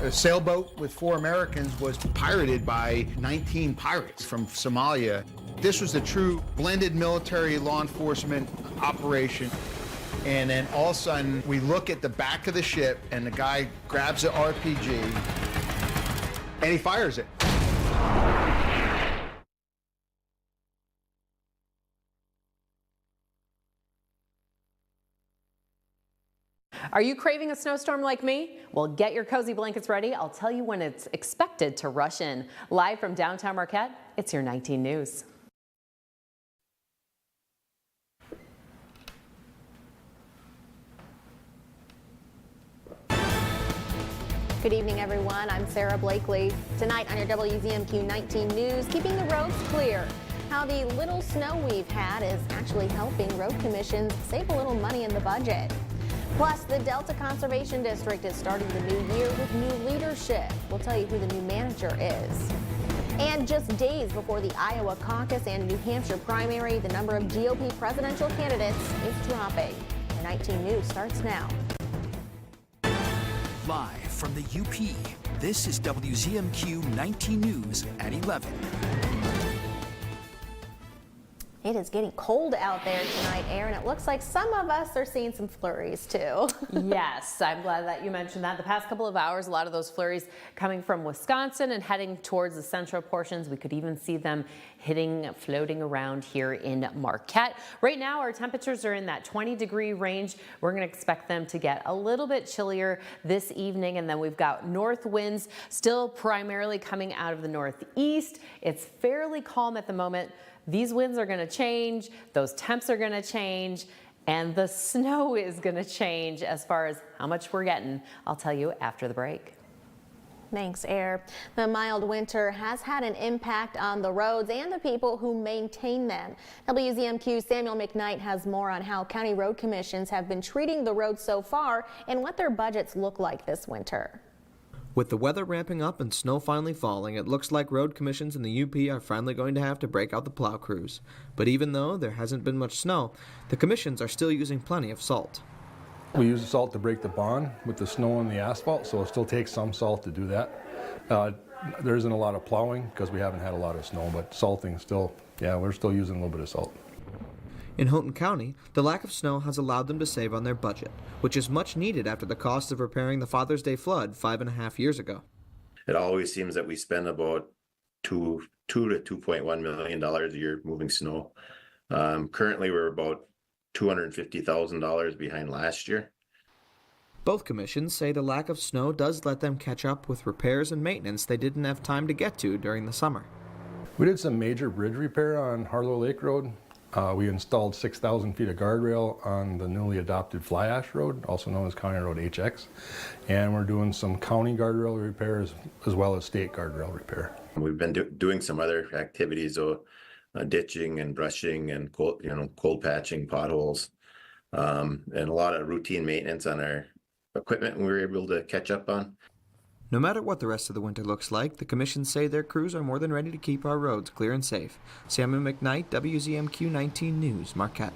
A sailboat with 4 Americans was pirated by 19 pirates from Somalia. This was a true blended military law enforcement operation. And then all of a sudden, we look at the back of the ship, and the guy grabs an RPG, and he fires it. Are you craving a snowstorm like me? Well, get your cozy blankets ready. I'll tell you when it's expected to rush in. Live from downtown Marquette, it's your 19 News. Good evening, everyone. I'm Sarah Blakely. Tonight on your WZMQ 19 News, keeping the roads clear. How the little snow we've had is actually helping road commissions save a little money in the budget. Plus, the Delta Conservation District is starting the new year with new leadership. We'll tell you who the new manager is. And just days before the Iowa caucus and New Hampshire primary, the number of GOP presidential candidates is dropping. Your 19 News starts now. Live from the UP, this is WZMQ 19 News at 11. It is getting cold out there tonight, Aaron. It looks like some of us are seeing some flurries too. Yes, I'm glad that you mentioned that. The past couple of hours, a lot of those flurries coming from Wisconsin and heading towards the central portions. We could even see them floating around here in Marquette. Right now, our temperatures are in that 20-degree range. We're going to expect them to get a little bit chillier this evening, and then we've got north winds still primarily coming out of the northeast. It's fairly calm at the moment. These winds are going to change, those temps are going to change, and the snow is going to change as far as how much we're getting. I'll tell you after the break. Thanks, Air. The mild winter has had an impact on the roads and the people who maintain them. WZMQ's Samuel McKnight has more on how county road commissions have been treating the roads so far and what their budgets look like this winter. With the weather ramping up and snow finally falling, it looks like road commissions in the UP are finally going to have to break out the plow crews. But even though there hasn't been much snow, the commissions are still using plenty of salt. We use the salt to break the bond with the snow and the asphalt, so it still takes some salt to do that. There isn't a lot of plowing because we haven't had a lot of snow, but salting still, yeah, we're still using a little bit of salt. In Houghton County, the lack of snow has allowed them to save on their budget, which is much needed after the cost of repairing the Father's Day flood 5.5 years ago. It always seems that we spend about $2 to $2.1 million a year moving snow. Currently, we're about $250,000 behind last year. Both commissions say the lack of snow does let them catch up with repairs and maintenance they didn't have time to get to during the summer. We did some major bridge repair on Harlow Lake Road. We installed 6,000 feet of guardrail on the newly adopted Fly Ash Road, also known as County Road HX. And we're doing some county guardrail repairs as well as state guardrail repair. We've been doing some other activities, ditching and brushing and cold patching potholes, and a lot of routine maintenance on our equipment we were able to catch up on. No matter what the rest of the winter looks like, the commissions say their crews are more than ready to keep our roads clear and safe. Samuel McKnight, WZMQ 19 News, Marquette.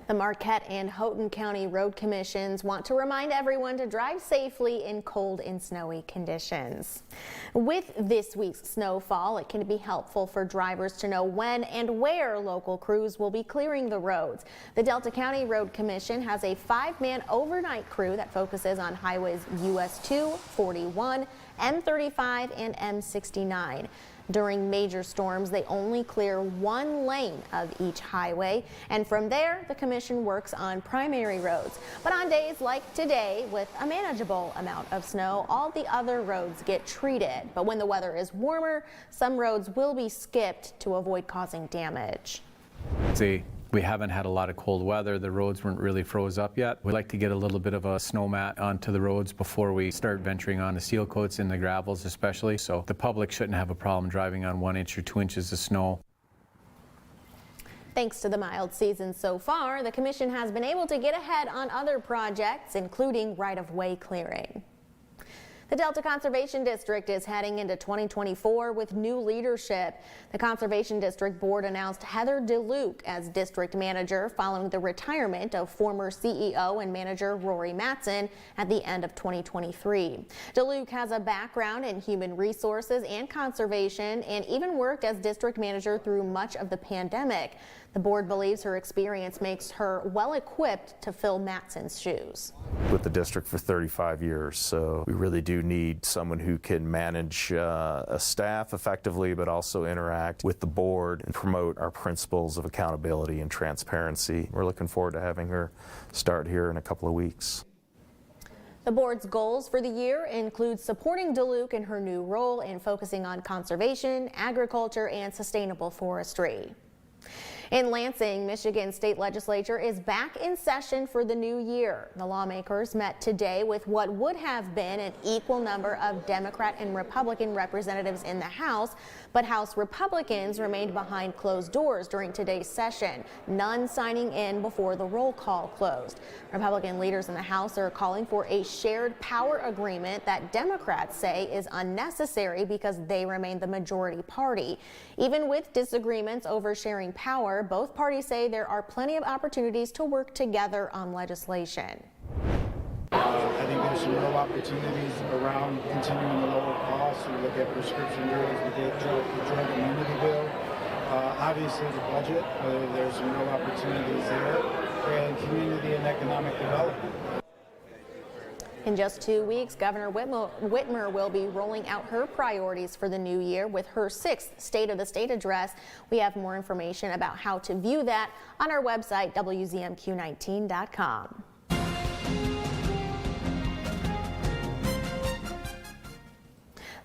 The Marquette and Houghton County Road Commissions want to remind everyone to drive safely in cold and snowy conditions. With this week's snowfall, it can be helpful for drivers to know when and where local crews will be clearing the roads. The Delta County Road Commission has a 5-man overnight crew that focuses on highways US 2, 41, M35, and M69. During major storms, they only clear one lane of each highway, and from there, the commission works on primary roads. But on days like today, with a manageable amount of snow, all the other roads get treated. But when the weather is warmer, some roads will be skipped to avoid causing damage. We haven't had a lot of cold weather. The roads weren't really froze up yet. We like to get a little bit of a snow mat onto the roads before we start venturing on the seal coats and the gravels especially, so the public shouldn't have a problem driving on 1 inch or 2 inches of snow. Thanks to the mild season so far, the commission has been able to get ahead on other projects, including right-of-way clearing. The Delta Conservation District is heading into 2024 with new leadership. The Conservation District Board announced Heather DeLuke as district manager following the retirement of former CEO and manager Rory Mattson at the end of 2023. DeLuke has a background in human resources and conservation and even worked as district manager through much of the pandemic. The board believes her experience makes her well equipped to fill Mattson's shoes. With the district for 35 years, so we really do need someone who can manage a staff effectively, but also interact with the board and promote our principles of accountability and transparency. We're looking forward to having her start here in a couple of weeks. The board's goals for the year include supporting DeLuke in her new role and focusing on conservation, agriculture, and sustainable forestry. In Lansing, Michigan state legislature is back in session for the new year. The lawmakers met today with what would have been an equal number of Democrat and Republican representatives in the House, but House Republicans remained behind closed doors during today's session, none signing in before the roll call closed. Republican leaders in the House are calling for a shared power agreement that Democrats say is unnecessary because they remain the majority party. Even with disagreements over sharing power, both parties say there are plenty of opportunities to work together on legislation. I think there's some real opportunities around continuing to lower costs. We look at prescription drugs, we did the drug immunity bill. Obviously the budget, there's some real opportunities there, and community and economic development. In just 2 weeks, Governor Whitmer will be rolling out her priorities for the new year with her 6th State of the State address. We have more information about how to view that on our website, WZMQ19.com.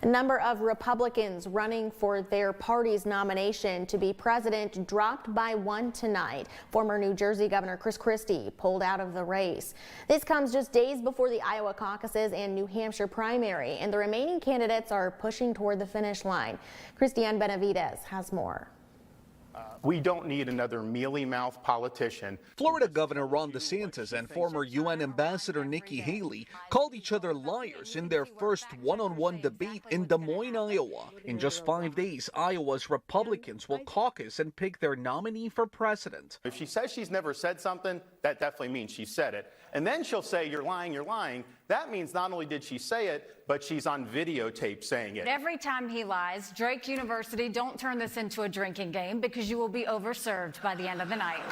The number of Republicans running for their party's nomination to be president dropped by 1 tonight. Former New Jersey Governor Chris Christie pulled out of the race. This comes just days before the Iowa caucuses and New Hampshire primary, and the remaining candidates are pushing toward the finish line. Christiane Benavides has more. We don't need another mealy-mouthed politician. Florida Governor Ron DeSantis and former UN Ambassador Nikki Haley called each other liars in their first one-on-one debate in Des Moines, Iowa. In just 5 days, Iowa's Republicans will caucus and pick their nominee for president. If she says she's never said something, that definitely means she said it. And then she'll say, you're lying, you're lying. That means not only did she say it, but she's on videotape saying it. Every time he lies, Drake University, don't turn this into a drinking game because you will be overserved by the end of the night.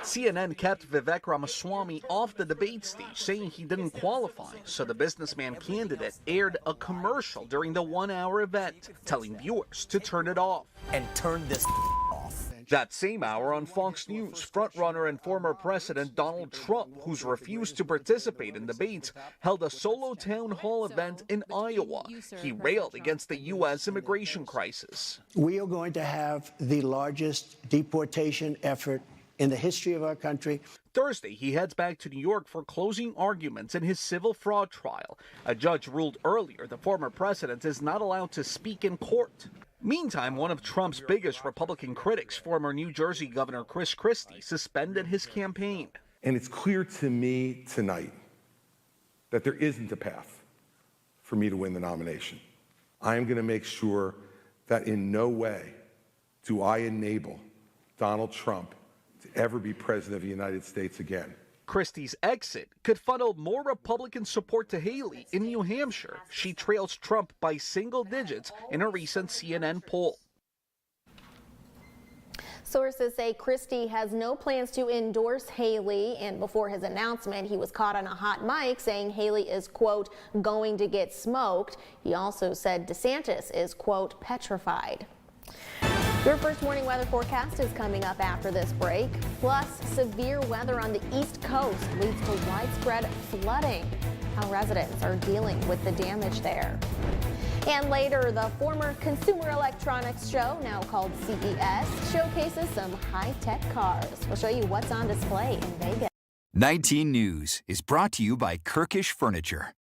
CNN kept Vivek Ramaswamy off the debate stage, saying he didn't qualify. So the businessman candidate aired a commercial during the 1-hour event, telling viewers to turn it off. And turn this off. That same hour on Fox News, frontrunner and former President Donald Trump, who's refused to participate in debates, held a solo town hall event in Iowa. He railed against the U.S. immigration crisis. We are going to have the largest deportation effort in the history of our country. Thursday, he heads back to New York for closing arguments in his civil fraud trial. A judge ruled earlier the former president is not allowed to speak in court. Meantime, one of Trump's biggest Republican critics, former New Jersey Governor Chris Christie, suspended his campaign. And it's clear to me tonight that there isn't a path for me to win the nomination. I am going to make sure that in no way do I enable Donald Trump to ever be president of the United States again. Christie's exit could funnel more Republican support to Haley in New Hampshire. She trails Trump by single digits in a recent CNN poll. Sources say Christie has no plans to endorse Haley, and before his announcement, he was caught on a hot mic saying Haley is, quote, going to get smoked. He also said DeSantis is, quote, petrified. Your first warning weather forecast is coming up after this break. Plus, severe weather on the East Coast leads to widespread flooding. How residents are dealing with the damage there. And later, the former Consumer Electronics Show, now called CBS, showcases some high-tech cars. We'll show you what's on display in Vegas. 19 News is brought to you by Kirkish Furniture.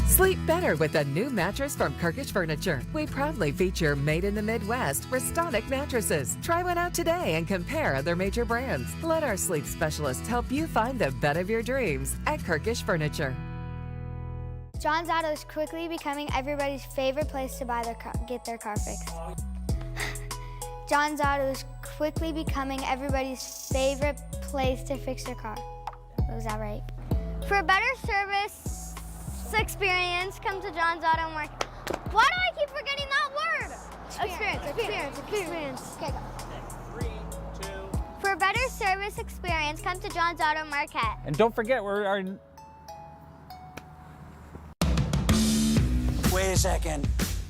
Sleep better with a new mattress from Kirkish Furniture. We proudly feature made in the Midwest Restonic mattresses. Try one out today and compare other major brands. Let our sleep specialists help you find the bed of your dreams at Kirkish Furniture. John's Auto is quickly becoming everybody's favorite place to get their car fixed. John's Auto is quickly becoming everybody's favorite place to fix their car. Was that right? For a better service experience, come to John's Auto Market. Why do I keep forgetting that word? Experience. Okay, go. 3, 2. For a better service experience, come to John's Auto Market. And don't forget, Wait a second.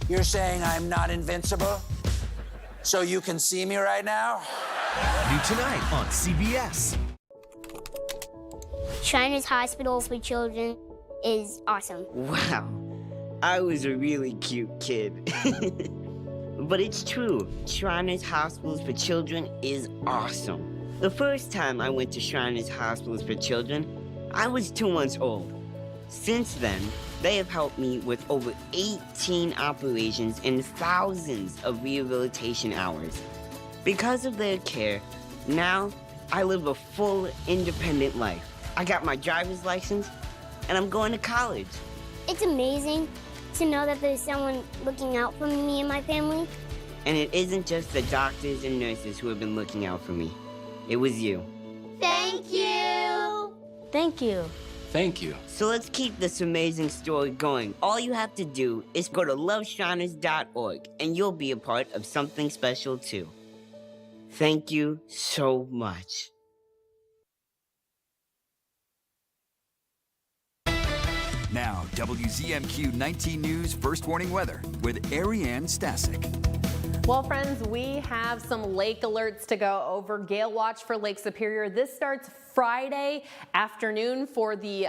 You're saying I'm not invincible? So you can see me right now? New tonight on CBS. Shriners Hospitals for Children is awesome. Wow, I was a really cute kid. But it's true, Shriners Hospitals for Children is awesome. The first time I went to Shriners Hospitals for Children, I was 2 months old. Since then, they have helped me with over 18 operations and thousands of rehabilitation hours. Because of their care, now I live a full, independent life. I got my driver's license, and I'm going to college. It's amazing to know that there's someone looking out for me and my family. And it isn't just the doctors and nurses who have been looking out for me. It was you. Thank you. Thank you. Thank you. So let's keep this amazing story going. All you have to do is go to loveshriners.org, and you'll be a part of something special too. Thank you so much. Now, WZMQ 19 News First Warning Weather with Ariane Stasek. Well, friends, we have some lake alerts to go over. Gale watch for Lake Superior. This starts Friday afternoon for the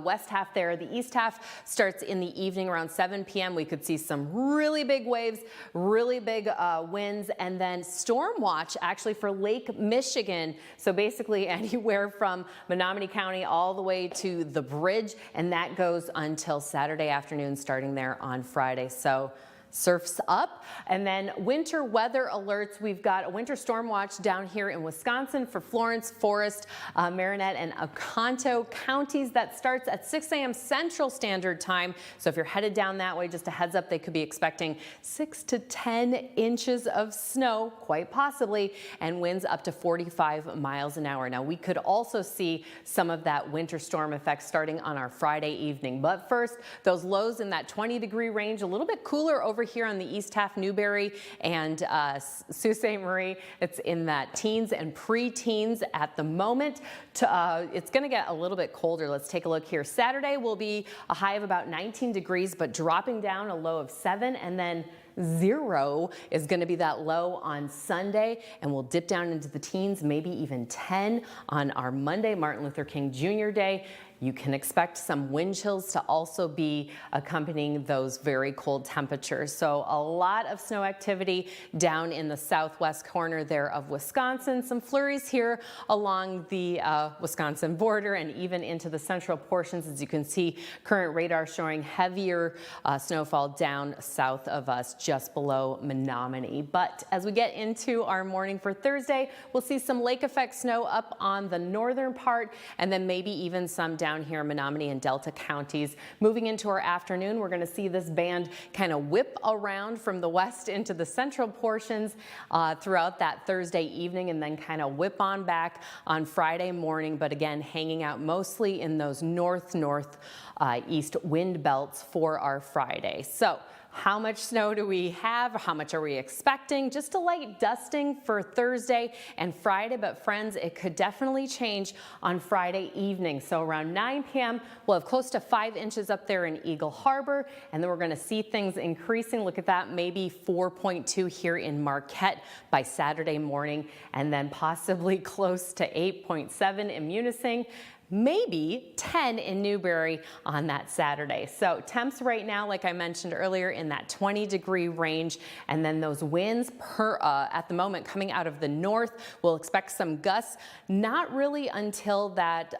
west half there. The east half starts in the evening around 7 p.m. We could see some really big waves, really big winds, and then storm watch actually for Lake Michigan. So basically anywhere from Menominee County all the way to the bridge, and that goes until Saturday afternoon starting there on Friday. So surf's up. And then winter weather alerts. We've got a winter storm watch down here in Wisconsin for Florence, Forest, Marinette, and Oconto counties. That starts at 6 a.m. Central Standard Time. So if you're headed down that way, just a heads up, they could be expecting 6 to 10 inches of snow, quite possibly, and winds up to 45 miles an hour. Now, we could also see some of that winter storm effect starting on our Friday evening. But first, those lows in that 20-degree range, a little bit cooler over here on the east half, Newberry and Sault Ste. Marie. It's in that teens and pre-teens at the moment. It's going to get a little bit colder. Let's take a look here. Saturday will be a high of about 19 degrees, but dropping down a low of 7, and then 0 is going to be that low on Sunday, and we'll dip down into the teens, maybe even 10 on our Monday, Martin Luther King Jr. Day. You can expect some wind chills to also be accompanying those very cold temperatures. So a lot of snow activity down in the southwest corner there of Wisconsin. Some flurries here along the Wisconsin border and even into the central portions. As you can see, current radar showing heavier snowfall down south of us, just below Menominee. But as we get into our morning for Thursday, we'll see some lake effect snow up on the northern part, and then maybe even some down here in Menominee and Delta counties. Moving into our afternoon, we're going to see this band kind of whip around from the west into the central portions throughout that Thursday evening, and then kind of whip on back on Friday morning, but again hanging out mostly in those north-northeast wind belts for our Friday. So how much snow do we have? How much are we expecting? Just a light dusting for Thursday and Friday, but friends, it could definitely change on Friday evening. So around 9 p.m., we'll have close to 5 inches up there in Eagle Harbor, and then we're going to see things increasing. Look at that, maybe 4.2 here in Marquette by Saturday morning, and then possibly close to 8.7 in Munising. Maybe 10 in Newberry on that Saturday. So temps right now, like I mentioned earlier, in that 20-degree range, and then those winds at the moment coming out of the north. We'll expect some gusts, not really until that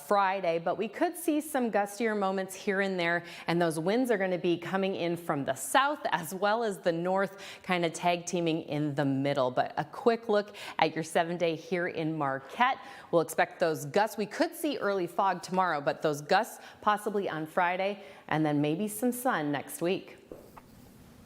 Friday, but we could see some gustier moments here and there, and those winds are going to be coming in from the south as well as the north, kind of tag teaming in the middle. But a quick look at your 7-day here in Marquette. We'll expect those gusts we could see early fog tomorrow, but those gusts possibly on Friday, and then maybe some sun next week.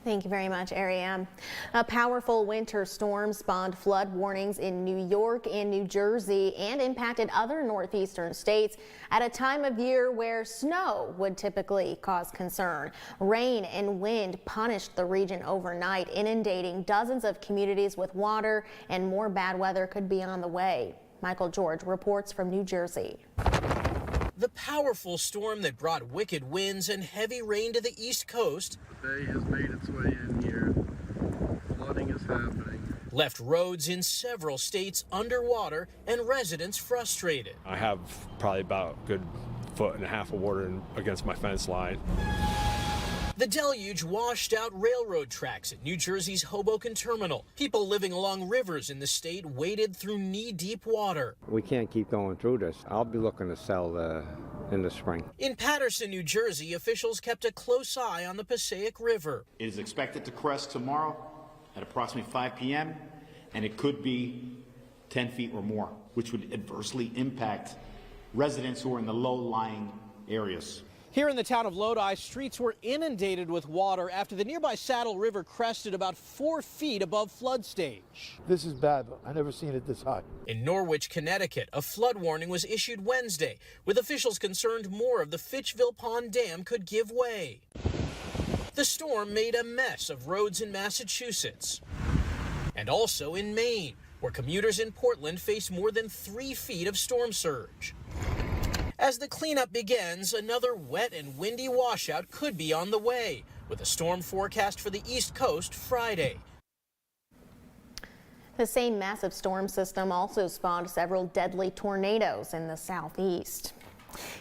Thank you very much, Ariane. A powerful winter storm spawned flood warnings in New York and New Jersey and impacted other northeastern states at a time of year where snow would typically cause concern. Rain and wind punished the region overnight, inundating dozens of communities with water, and more bad weather could be on the way. Michael George reports from New Jersey. The powerful storm that brought wicked winds and heavy rain to the East Coast The bay has made its way in here. Flooding is happening. Left roads in several states underwater and residents frustrated. I have probably about a good 1.5 feet of water against my fence line. The deluge washed out railroad tracks at New Jersey's Hoboken Terminal. People living along rivers in the state waded through knee-deep water. We can't keep going through this. I'll be looking to sell in the spring. In Paterson, New Jersey, officials kept a close eye on the Passaic River. It is expected to crest tomorrow at approximately 5 p.m., and it could be 10 feet or more, which would adversely impact residents who are in the low-lying areas. Here in the town of Lodi, streets were inundated with water after the nearby Saddle River crested about 4 feet above flood stage. This is bad. I've never seen it this high. In Norwich, Connecticut, a flood warning was issued Wednesday, with officials concerned more of the Fitchville Pond Dam could give way. The storm made a mess of roads in Massachusetts and also in Maine, where commuters in Portland face more than 3 feet of storm surge. As the cleanup begins, another wet and windy washout could be on the way, with a storm forecast for the East Coast Friday. The same massive storm system also spawned several deadly tornadoes in the southeast.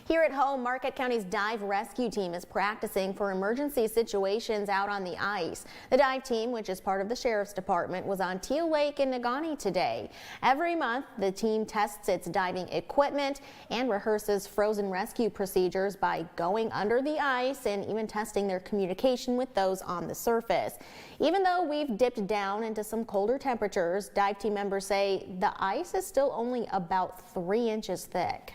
Here at home, Marquette County's dive rescue team is practicing for emergency situations out on the ice. The dive team, which is part of the Sheriff's Department, was on Teal Lake in Negaunee today. Every month, the team tests its diving equipment and rehearses frozen rescue procedures by going under the ice and even testing their communication with those on the surface. Even though we've dipped down into some colder temperatures, dive team members say the ice is still only about 3 inches thick.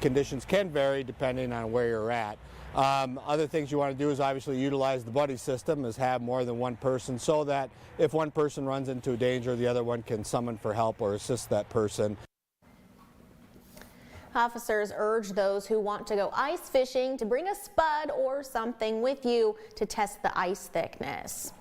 Conditions can vary depending on where you're at. Other things you want to do is obviously utilize the buddy system, is have more than one person so that if one person runs into danger, the other one can summon for help or assist that person. Officers urge those who want to go ice fishing to bring a spud or something with you to test the ice thickness.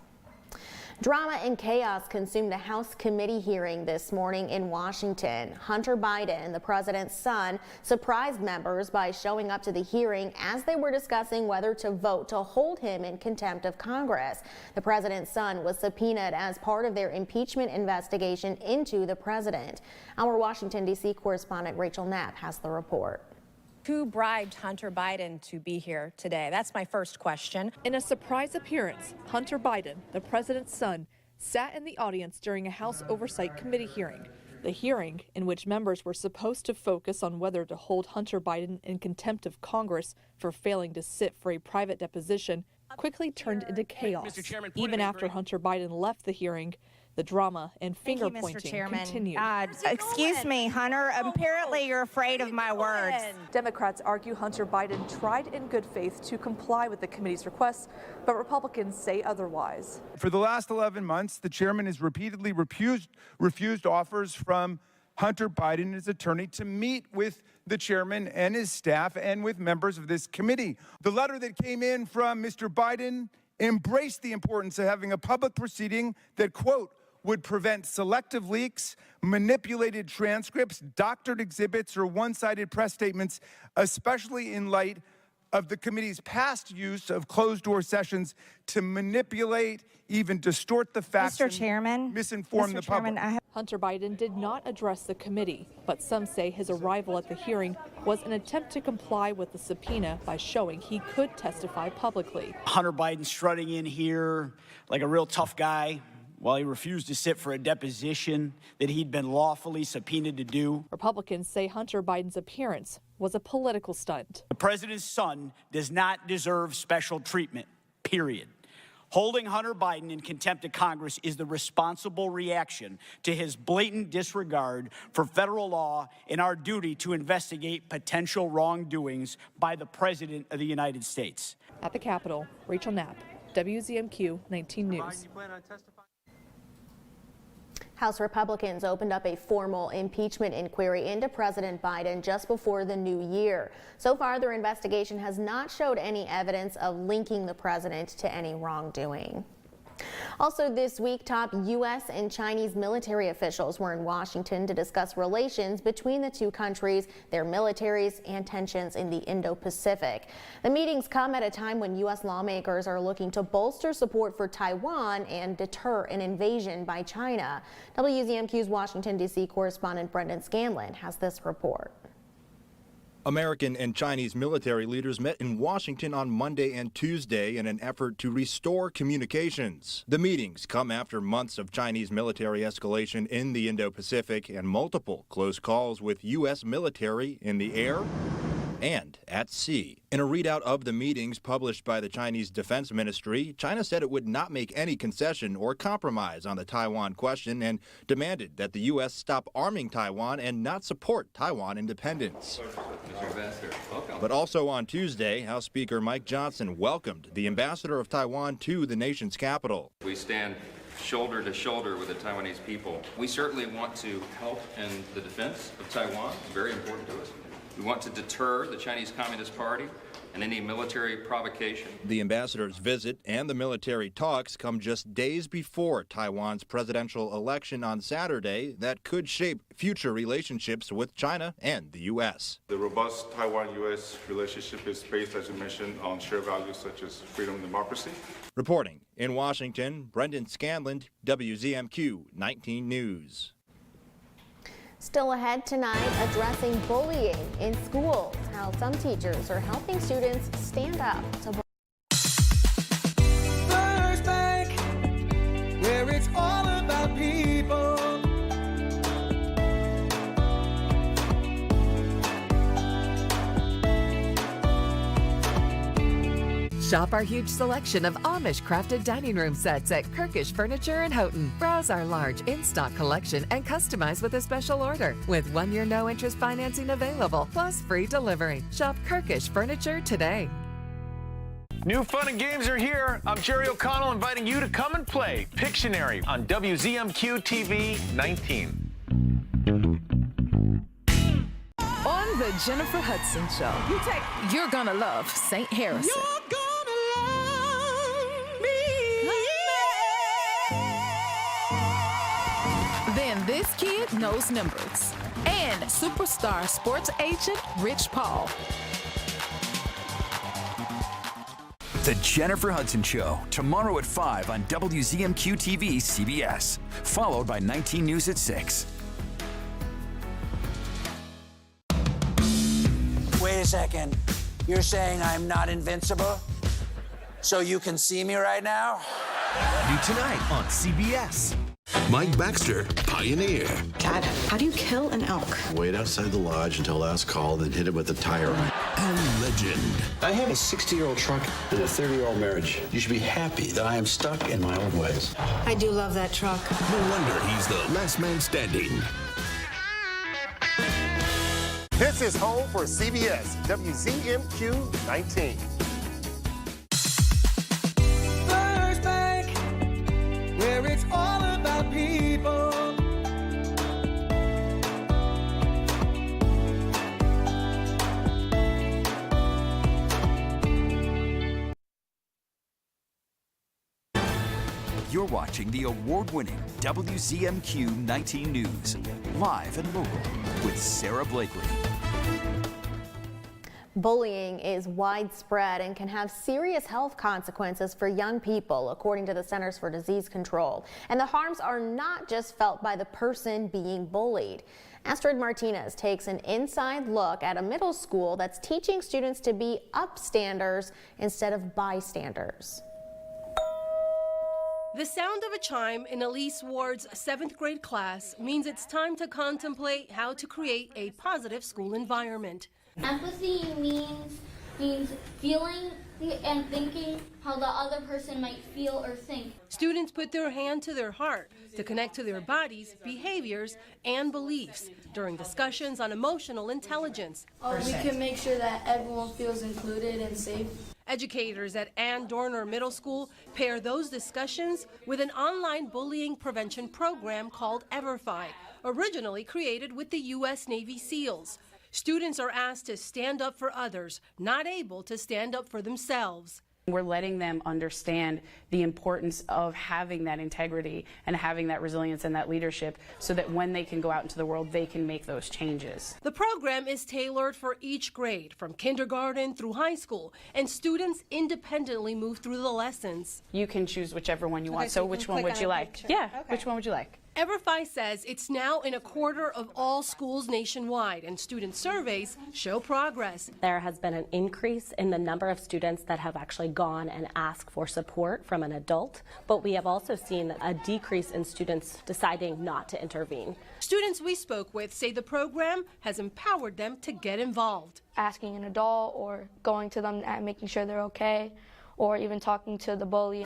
Drama and chaos consumed a House committee hearing this morning in Washington. Hunter Biden, the president's son, surprised members by showing up to the hearing as they were discussing whether to vote to hold him in contempt of Congress. The president's son was subpoenaed as part of their impeachment investigation into the president. Our Washington, D.C. correspondent Rachel Knapp has the report. Who bribed Hunter Biden to be here today? That's my first question. In a surprise appearance, Hunter Biden, the president's son, sat in the audience during a House Oversight Committee hearing. The hearing, in which members were supposed to focus on whether to hold Hunter Biden in contempt of Congress for failing to sit for a private deposition, quickly turned into chaos. Even after Hunter Biden left the hearing, the drama and finger-pointing continued. Excuse me, Hunter. Apparently you're afraid of my words. Democrats argue Hunter Biden tried in good faith to comply with the committee's requests, but Republicans say otherwise. For the last 11 months, the chairman has repeatedly refused offers from Hunter Biden and his attorney to meet with the chairman and his staff and with members of this committee. The letter that came in from Mr. Biden embraced the importance of having a public proceeding that, quote, would prevent selective leaks, manipulated transcripts, doctored exhibits, or one-sided press statements, especially in light of the committee's past use of closed-door sessions to manipulate, even distort the facts, misinform the public. Hunter Biden did not address the committee, but some say his arrival at the hearing was an attempt to comply with the subpoena by showing he could testify publicly. Hunter Biden strutting in here like a real tough guy, while he refused to sit for a deposition that he'd been lawfully subpoenaed to do. Republicans say Hunter Biden's appearance was a political stunt. The president's son does not deserve special treatment, period. Holding Hunter Biden in contempt of Congress is the responsible reaction to his blatant disregard for federal law and our duty to investigate potential wrongdoings by the President of the United States. At the Capitol, Rachel Knapp, WZMQ 19 News. House Republicans opened up a formal impeachment inquiry into President Biden just before the new year. So far, their investigation has not showed any evidence of linking the president to any wrongdoing. Also this week, top U.S. and Chinese military officials were in Washington to discuss relations between the two countries, their militaries, and tensions in the Indo-Pacific. The meetings come at a time when U.S. lawmakers are looking to bolster support for Taiwan and deter an invasion by China. WZMQ's Washington, D.C. correspondent Brendan Scanlon has this report. American and Chinese military leaders met in Washington on Monday and Tuesday in an effort to restore communications. The meetings come after months of Chinese military escalation in the Indo-Pacific and multiple close calls with U.S. military in the air and at sea. In a readout of the meetings published by the Chinese Defense Ministry, China said it would not make any concession or compromise on the Taiwan question and demanded that the U.S. stop arming Taiwan and not support Taiwan independence. But also on Tuesday, House Speaker Mike Johnson welcomed the ambassador of Taiwan to the nation's capital. We stand shoulder to shoulder with the Taiwanese people. We certainly want to help in the defense of Taiwan. It's very important to us. We want to deter the Chinese Communist Party and any military provocation. The ambassador's visit and the military talks come just days before Taiwan's presidential election on Saturday that could shape future relationships with China and the U.S. The robust Taiwan-U.S. relationship is based, as you mentioned, on shared values such as freedom and democracy. Reporting in Washington, Brendan Scanlon, WZMQ 19 News. Still ahead tonight, addressing bullying in schools, how some teachers are helping students stand up to First Bank, where it's all about people. Shop our huge selection of Amish crafted dining room sets at Kirkish Furniture in Houghton. Browse our large in-stock collection and customize with a special order with 1-year no-interest financing available, plus free delivery. Shop Kirkish Furniture today. New fun and games are here. I'm Jerry O'Connell inviting you to come and play Pictionary on WZMQ TV 19. On the Jennifer Hudson Show, you're gonna love St. Harrison. You're gonna love me. Then this kid knows numbers. And superstar sports agent Rich Paul. The Jennifer Hudson Show, tomorrow at 5 on WZMQ TV CBS, followed by 19 News at 6. Wait a second. You're saying I'm not invincible? So you can see me right now? New tonight on CBS. Mike Baxter, Pioneer. Dad, how do you kill an elk? Wait outside the lodge until last call, then hit it with a tire iron. And Legend. I have a 60-year-old truck and a 30-year-old marriage. You should be happy that I am stuck in my old ways. I do love that truck. No wonder he's the last man standing. This is home for CBS, WZMQ 19. First Bank, where it's all about people. You're watching the award-winning WZMQ 19 News, live and local with Sarah Blakely. Bullying is widespread and can have serious health consequences for young people, according to the Centers for Disease Control. And the harms are not just felt by the person being bullied. Astrid Martinez takes an inside look at a middle school that's teaching students to be upstanders instead of bystanders. The sound of a chime in Elise Ward's 7th grade class means it's time to contemplate how to create a positive school environment. Empathy means feeling and thinking how the other person might feel or think. Students put their hand to their heart to connect to their bodies, behaviors, and beliefs during discussions on emotional intelligence. We can make sure that everyone feels included and safe. Educators at Ann Dorner Middle School pair those discussions with an online bullying prevention program called EverFi, originally created with the U.S. Navy SEALs. Students are asked to stand up for others, not able to stand up for themselves. We're letting them understand the importance of having that integrity and having that resilience and that leadership so that when they can go out into the world, they can make those changes. The program is tailored for each grade, from kindergarten through high school, and students independently move through the lessons. You can choose whichever one you want. So which one would you like? Yeah, which one would you like? EverFi says it's now in 1/4 of all schools nationwide, and student surveys show progress. There has been an increase in the number of students that have actually gone and asked for support from an adult, but we have also seen a decrease in students deciding not to intervene. Students we spoke with say the program has empowered them to get involved. Asking an adult or going to them and making sure they're okay, or even talking to the bully.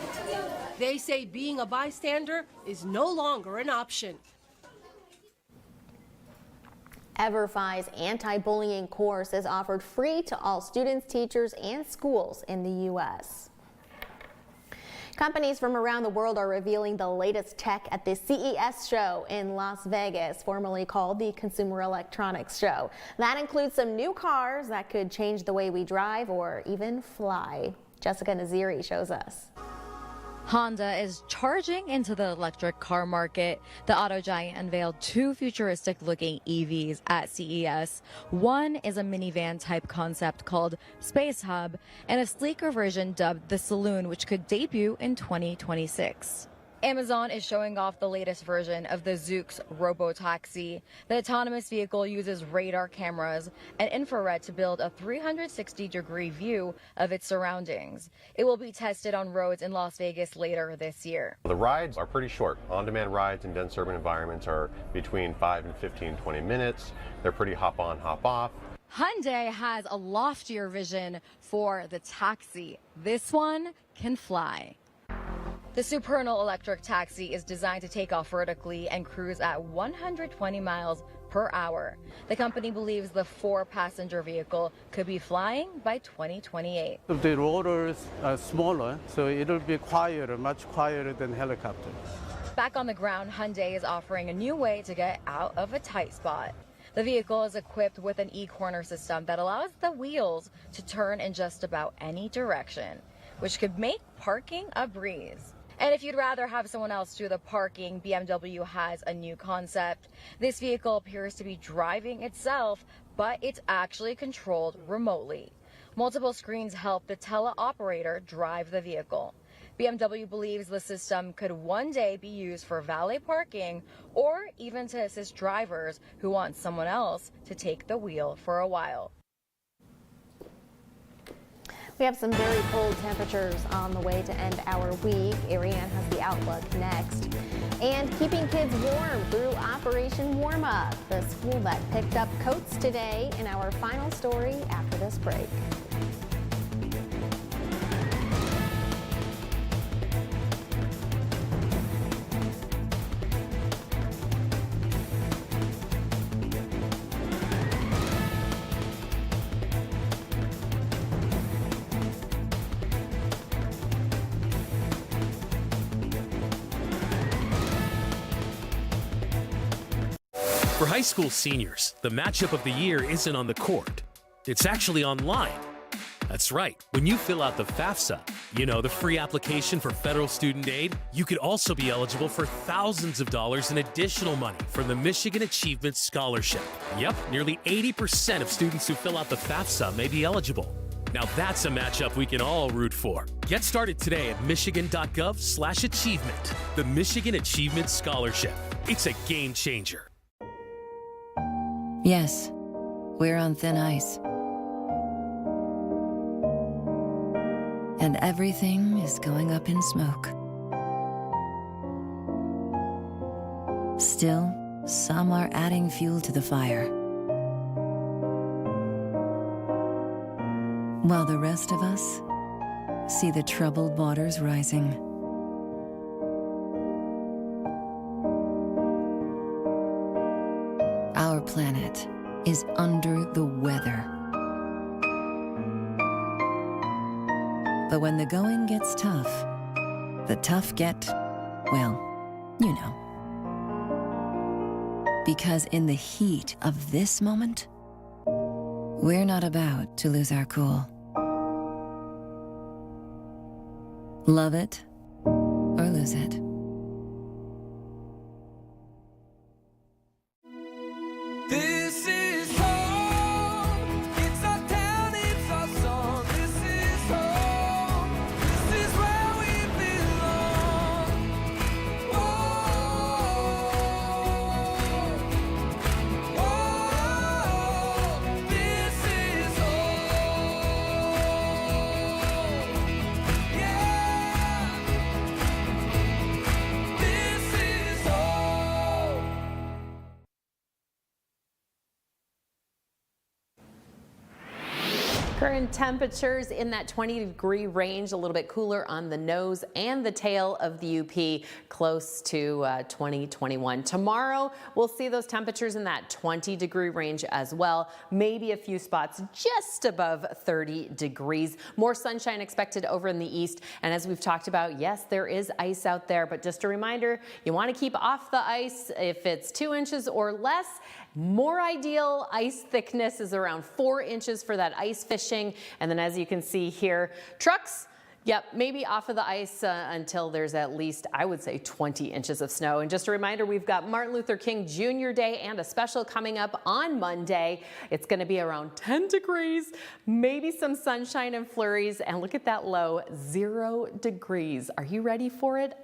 They say being a bystander is no longer an option. EverFi's anti-bullying course is offered free to all students, teachers, and schools in the U.S. Companies from around the world are revealing the latest tech at the CES show in Las Vegas, formerly called the Consumer Electronics Show. That includes some new cars that could change the way we drive or even fly. Jessica Naziri shows us. Honda is charging into the electric car market. The auto giant unveiled 2 futuristic-looking EVs at CES. One is a minivan-type concept called Space Hub, and a sleeker version dubbed the Saloon, which could debut in 2026. Amazon is showing off the latest version of the Zoox robotaxi. The autonomous vehicle uses radar cameras and infrared to build a 360-degree view of its surroundings. It will be tested on roads in Las Vegas later this year. The rides are pretty short. On-demand rides in dense urban environments are between 5 and 15, 20 minutes. They're pretty hop on, hop off. Hyundai has a loftier vision for the taxi. This one can fly. The Supernal electric taxi is designed to take off vertically and cruise at 120 miles per hour. The company believes the 4-passenger vehicle could be flying by 2028. The rotors are smaller, so it'll be quieter, much quieter than helicopter. Back on the ground, Hyundai is offering a new way to get out of a tight spot. The vehicle is equipped with an e-corner system that allows the wheels to turn in just about any direction, which could make parking a breeze. And if you'd rather have someone else do the parking, BMW has a new concept. This vehicle appears to be driving itself, but it's actually controlled remotely. Multiple screens help the teleoperator drive the vehicle. BMW believes the system could one day be used for valet parking or even to assist drivers who want someone else to take the wheel for a while. We have some very cold temperatures on the way to end our week. Ariane has the outlook next. And keeping kids warm through Operation Warm Up, the school that picked up coats today, in our final story after this break. For high school seniors, the matchup of the year isn't on the court. It's actually online. That's right. When you fill out the FAFSA, you know, the free application for federal student aid, you could also be eligible for thousands of dollars in additional money from the Michigan Achievement Scholarship. Yep, nearly 80% of students who fill out the FAFSA may be eligible. Now that's a matchup we can all root for. Get started today at michigan.gov/achievement. The Michigan Achievement Scholarship. It's a game changer. Yes, we're on thin ice. And everything is going up in smoke. Still, some are adding fuel to the fire, while the rest of us see the troubled waters rising. Our planet is under the weather. But when the going gets tough, the tough get, well, you know. Because in the heat of this moment, we're not about to lose our cool. Love it or lose it. This is home. It's our town, it's our song. This is home. This is where we belong. This is home. Yeah. This is home. Current temperatures in that 20-degree range, a little bit cooler on the nose and the tail of the UP, close to 2021. Tomorrow, we'll see those temperatures in that 20-degree range as well. Maybe a few spots just above 30 degrees. More sunshine expected over in the east. And as we've talked about, yes, there is ice out there, but just a reminder, you want to keep off the ice if it's 2 inches or less. More ideal ice thickness is around 4 inches for that ice fishing. And then as you can see here, trucks, yep, maybe off of the ice until there's at least, I would say, 20 inches of snow. And just a reminder, we've got Martin Luther King Jr. Day and a special coming up on Monday. It's going to be around 10 degrees, maybe some sunshine and flurries. And look at that low, 0 degrees. Are you ready for it?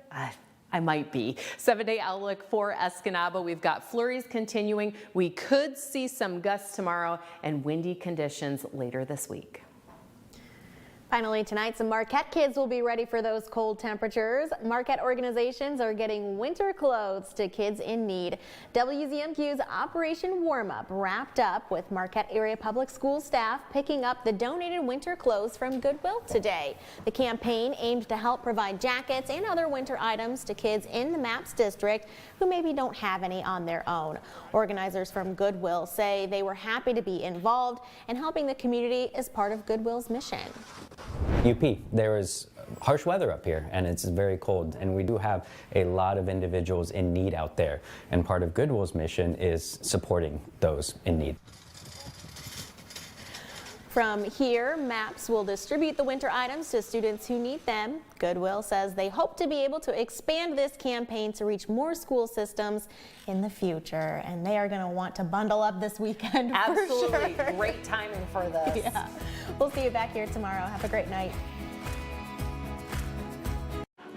I might be. 7-day outlook for Escanaba. We've got flurries continuing. We could see some gusts tomorrow and windy conditions later this week. Finally tonight, some Marquette kids will be ready for those cold temperatures. Marquette organizations are getting winter clothes to kids in need. WZMQ's Operation Warm Up wrapped up with Marquette area public school staff picking up the donated winter clothes from Goodwill today. The campaign aimed to help provide jackets and other winter items to kids in the MAPS district who maybe don't have any on their own. Organizers from Goodwill say they were happy to be involved, and helping the community is part of Goodwill's mission. UP, there is harsh weather up here and it's very cold, and we do have a lot of individuals in need out there, and part of Goodwill's mission is supporting those in need. From here, MAPS will distribute the winter items to students who need them. Goodwill says they hope to be able to expand this campaign to reach more school systems in the future, and they are going to want to bundle up this weekend. Absolutely. For sure. Great timing for this. Yeah. We'll see you back here tomorrow. Have a great night.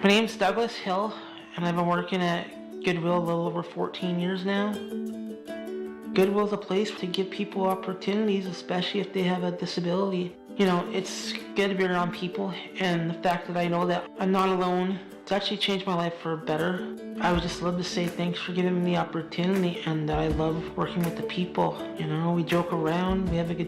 My name's Douglas Hill, and I've been working at Goodwill a little over 14 years now. Goodwill's a place to give people opportunities, especially if they have a disability. You know, it's good to be around people, and the fact that I know that I'm not alone, it's actually changed my life for better. I would just love to say thanks for giving me the opportunity, and I love working with the people. You know, we joke around, we have a good